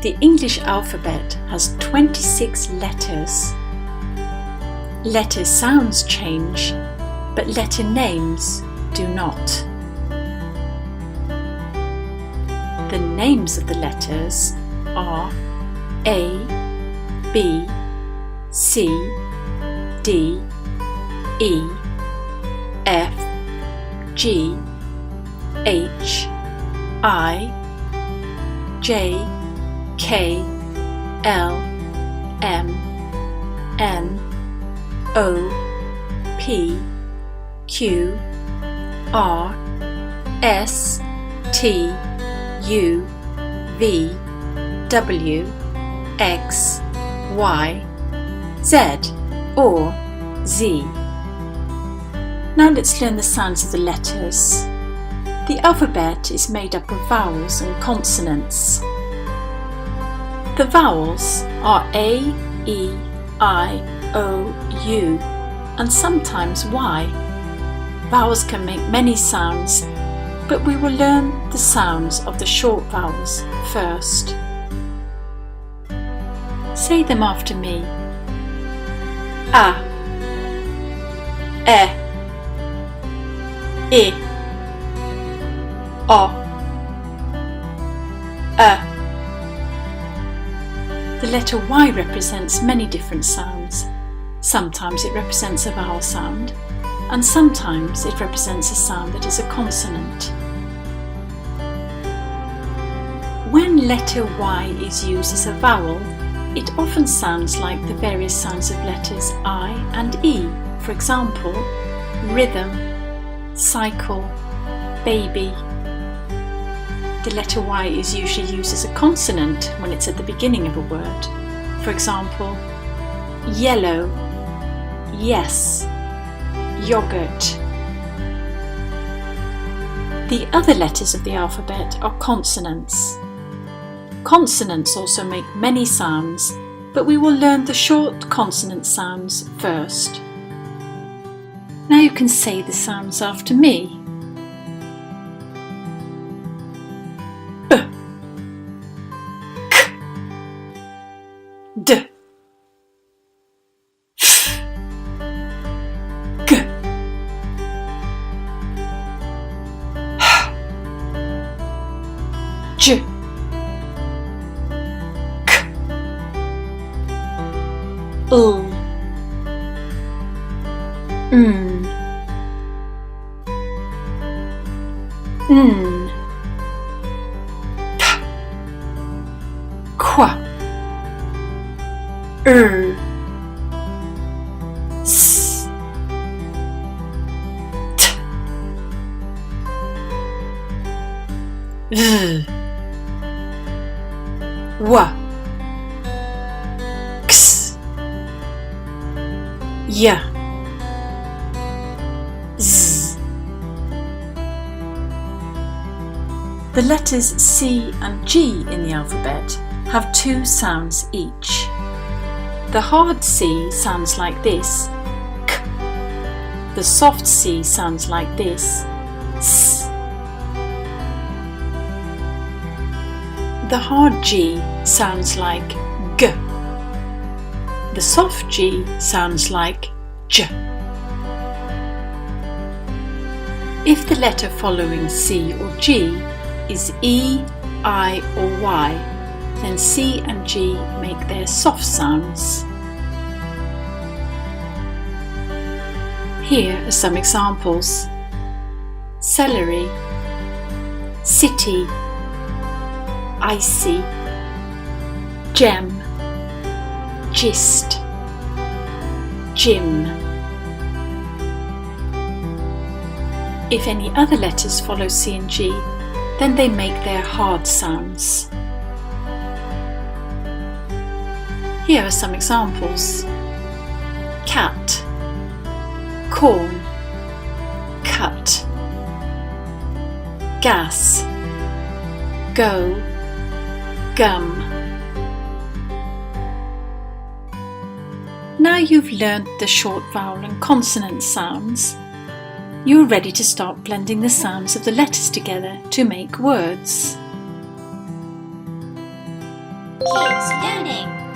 The English alphabet has 26 letters. Letter sounds change, but letter names do not. The names of the letters are A, B, C, D, E, F, G, H, I, J, K, L, M, N, O, P, Q, R, S, T, U, V, W, X, Y, Z or Z. Now let's learn the sounds of the letters. The alphabet is made up of vowels and consonants. The vowels are A, E, I, O, U, and sometimes Y. Vowels can make many sounds, but we will learn the sounds of the short vowels first. Say them after me. A, E, I, O, E. The letter Y represents many different sounds. Sometimes it represents a vowel sound, and sometimes it represents a sound that is a consonant. When letter Y is used as a vowel, it often sounds like the various sounds of letters I and E. For example, rhythm, cycle, baby. The letter Y is usually used as a consonant when it's at the beginning of a word. For example, yellow, yes, yogurt. The other letters of the alphabet are consonants. Consonants also make many sounds, but we will learn the short consonant sounds first. Now you can say the sounds after me. D, F, G, H, J, K, L, N, P, Q, S, T, V, W, X, Y, Z. The letters C and G in the alphabet have two sounds each. The hard C sounds like this, K. The soft C sounds like this, S. The hard G sounds like G. The soft G sounds like J. If the letter following C or G is E, I or Y, then C and G make their soft sounds. Here are some examples. Celery, city, icy, gem, gist, gym. If any other letters follow C and G, then they make their hard sounds. Here are some examples. Cat, corn, cut, gas, go, gum. Now you've learnt the short vowel and consonant sounds, you're ready to start blending the sounds of the letters together to make words. keeps learning.